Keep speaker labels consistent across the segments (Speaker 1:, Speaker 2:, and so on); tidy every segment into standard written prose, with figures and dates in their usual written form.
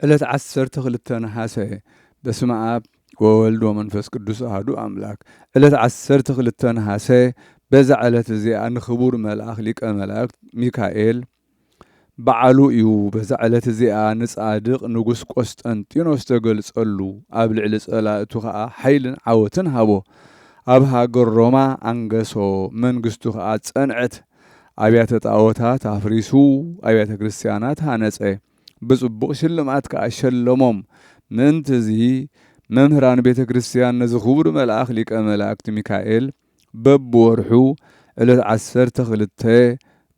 Speaker 1: ዕለት 12 ነሐሴ በስመ አብ ወወልድ ወመንፈስ ቅዱስ አሐዱ አምላክ። ዕለት 12 ነሐሴ በዛ ዕለት እዚኣ ንክቡር መልአክ ሊቀ መላእክት ሚካኤል በዓሉ እዩ። በዛ ዕለት እዚኣ ንጻድቕ ንጉስ ቆስጠንጢኖስ ተገልጸሉ ኣብ ልዕሊ ጸላእቱ ከዓ ሓይልን ዓወትን ሃቦ። ኣብ ሃገር ሮማ አንገሶ መንግስቱ ከዓ ጸንዐት። ኣብያተ ጣዖታት ኣፍሪሱ ኣብያተ ክርስቲያናት ሃነጸ። ብጽቡቕ ሽልማት ከዓ ሸለሞም። ምእንቲ እዚ መምህራን ቤተ ክርስቲያን ነዚ ክቡር መልአክ ሊቀ መላእክቲ ሚካኤል በብወርሑ ዕለት 12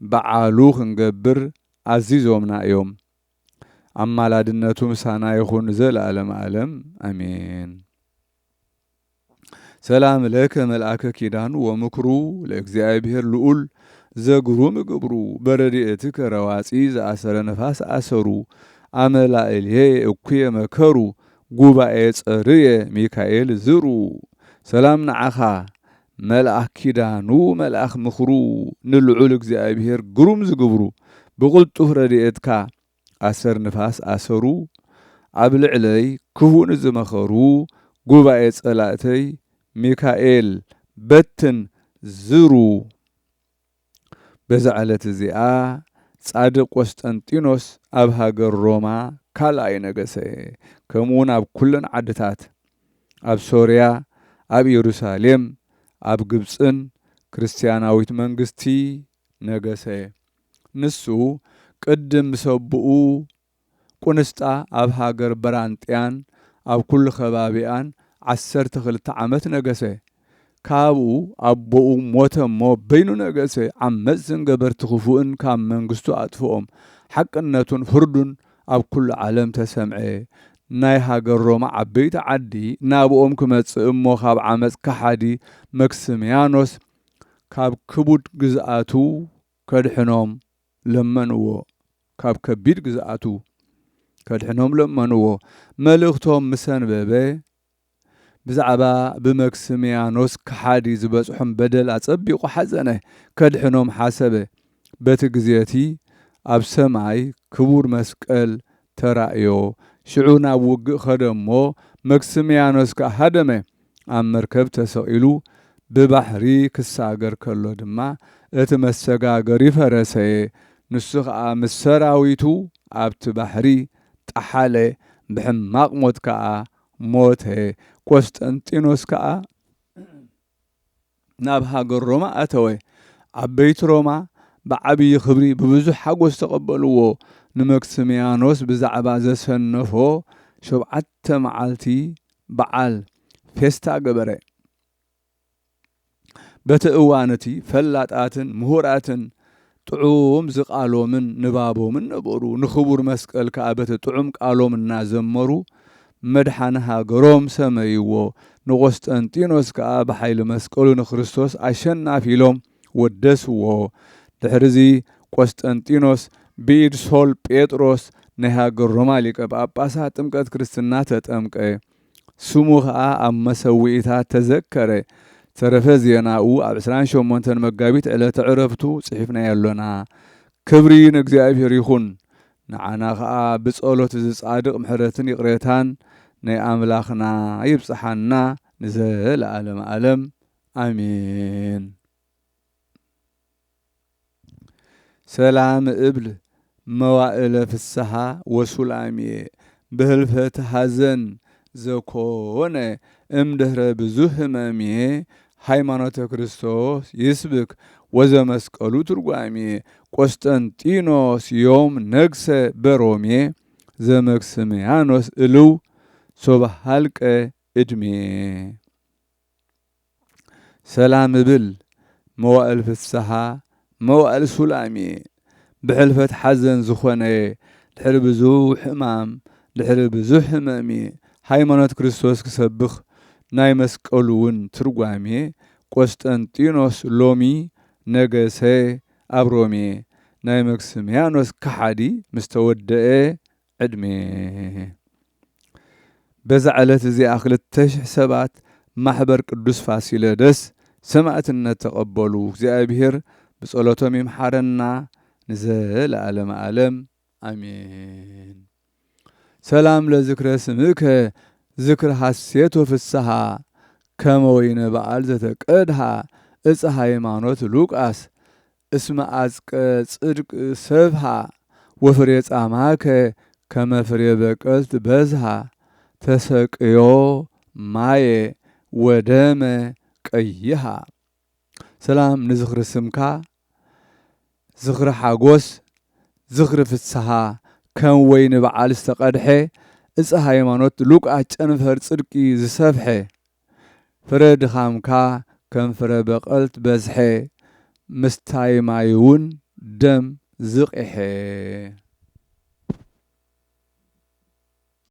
Speaker 1: በዓሉ ክንገብር ኣዚዞምና እዮም። ኣማላድነቱ ምሳና ይኹን ዘለዓለም ዓለም ኣሜን። ሰላም ለከ መልአከ ኪዳኑ ወምክሩ ለእግዚአብሔር ልዑል ዘግሩም ግብሩ በረድኤትከ ረዋፂ ዘአሰረ ነፋስ አሰሩ አመላእልየ እኩየ መከሩ ጉባኤ ጸርየ ሚካኤል ዝሩ። ሰላም ንዓኻ መልአክ ኪዳኑ መልአክ ምኽሩ ንልዑል እግዚአብሔር ግሩም ዝግብሩ ብቕልጡፍ ረድኤትካ አሰር ንፋስ አሰሩ ኣብ ልዕለይ ክፉእ ዝመኸሩ ጉባኤ ጸላእተይ ሚካኤል በትን ዝሩ። በዛ ዕለት እዚኣ ጻድቕ ቆስጠንጢኖስ ኣብ ሃገር ሮማ ካልኣይ ነገሰ። ከምኡውን ኣብ ኩለን ዓድታት ኣብ ሶርያ፣ ኣብ ኢየሩሳሌም፣ ኣብ ግብፅን ክርስቲያናዊት መንግስቲ ነገሰ። ንሱ ቅድም ሰብኡ ቁንስጣ ኣብ ሃገር በራንጥያን ኣብ ኩሉ ከባቢያን 12 ዓመት ነገሰ። ካብኡ ኣቦኡ ሞተ እሞ በይኑ ነገሰ። ዓመፅ ዝንገበርቲ ክፉእን ካብ መንግስቱ ኣጥፍኦም ሓቅነቱን ፍርዱን ኣብ ኩሉ ዓለም ተሰምዐ። ናይ ሃገር ሮማ ዓበይቲ ዓዲ ናብኦም ክመጽእ እሞ ካብ ዓመፅ ከሓዲ መክስምያኖስ ካብ ክቡድ ግዝኣቱ ከድሕኖም ለመንዎ። ካብ ከቢድ ግዝኣቱ ከድሕኖም ለመንዎ። መልእኽቶም ምሰንበበ ብዛዕባ ብመክስምያኖስ ከሓዲ ዝበጽሖም በደል ኣጸቢቑ ሓዘነ። ከድሕኖም ሓሰበ። በቲ ግዜቲ ኣብ ሰማይ ክቡር መስቀል ተራእዮ። ሽዑ ናብ ውግእ ኸደ እሞ መክስምያኖስ ከዓ ሃደመ። ኣብ መርከብ ተሰቒሉ ብባሕሪ ክሳገር ከሎ ድማ እቲ መሰጋገሪ ፈረሰ። ንሱ ከዓ ምስ ሰራዊቱ ኣብቲ ባሕሪ ጣሓለ። ብሕማቕ ሞት ከዓ ሞተ። ቆስጠንጢኖስ ከዓ ናብ ሃገር ሮማ ኣተወ። ዓበይቲ ሮማ ብዓብዪ ክብሪ ብብዙሕ ሓጎስ ተቐበልዎ። ንመክስምያኖስ ብዛዕባ ዘሰነፎ 7 መዓልቲ በዓል ፌስታ ገበረ። በቲ እዋን እቲ ፈላጣትን ምሁራትን ጥዑም ዝቃሎምን ንባቦምን ነበሩ። ንክቡር መስቀል ከዓ በቲ ጥዑም ቃሎም እናዘመሩ መድሓነ ሃገሮም ሰመይዎ። ንቆስጠንጢኖስ ከዓ ብሓይሊ መስቀሉ ንክርስቶስ ኣሸናፊ ኢሎም ወደስዎ። ድሕሪዚ ቆስጠንጢኖስ ብኢድ ሶል ጴጥሮስ ናይ ሃገር ሮማ ሊቀ ጳጳሳት ጥምቀት ክርስትና ተጠምቀ። ስሙ ከዓ ኣብ መሰዊኢታት ተዘከረ። ተረፈ ዜናኡ ኣብ 28 መጋቢት ዕለተ ዕረፍቱ ጽሒፍና ያሎና። ክብሪ ንእግዚአብሔር ይኹን። ንዓና ከዓ ብጸሎት ዝጻድቕ ምሕረትን ይቕሬታን ናይ ኣምላኽና ይብጽሓና ንዘለዓለም ዓለም ኣሜን። ሰላም እብል መዋእለ ፍስሓ ወሱላምየ ብህልፈት ሃዘን ዘኮነ እምድኅረ ብዙሕ ህመምየ ሃይማኖተ ክርስቶስ ይስብክ ወዘመስቀሉ ትርጓምየ ቆስጠንጢኖስ ዮም ነግሰ በሮምየ ዘመክስምያኖስ እልው ሶብሃልቀ ዕድሜ። ሰላም እብል መዋእል ፍስሓ መዋእል ሱላምየ ብሕልፈት ሓዘን ዝኾነ ድሕሪ ብዙሕ ሕማም ድሕሪ ብዙሕ ህመምየ ሃይማኖት ክርስቶስ ክሰብኽ ናይ መስቀሉ እውን ትርጓምየ ቆስጠንጢኖስ ሎሚ ነገሰ ኣብ ሮምየ ናይ መክስምያኖስ ከሓዲ ምስ ተወድአ ዕድሜ። በዛ ዕለት እዚኣ 2000 ሰባት ማሕበር ቅዱስ ፋሲለደስ ሰማዕትነት ተቐበሉ። እግዚአብሔር ብጸሎቶም ይምሓረና ንዘለዓለም ዓለም ኣሜን። ሰላም ለዝክረ ስምከ ዝክረ ሐሴት ወፍስሓ ከመ ወይነ በዓል ዘተቀድሃ ዕፀ ሃይማኖት ሉቃስ እስመ አጽቀ ጽድቅ ሰብሃ ወፍሬ ጻማከ ከመ ፍሬ በቀልት በዝሃ ተሰቅዮ ማየ ወደመ ቀይሃ። ሰላም ንዝክሪ ስምካ ዝክሪ ሓጎስ ዝክሪ ፍስሓ ከም ወይኒ በዓል ዝተቀድሐ ዕፀ ሃይማኖት ሉቃስ ጨንፈር ጽድቂ ዝሰፍሐ ፍረ ድኻምካ ከም ፍረ በቀልት በዝሐ ምስታይ ማይ እውን ደም ዝቅሐ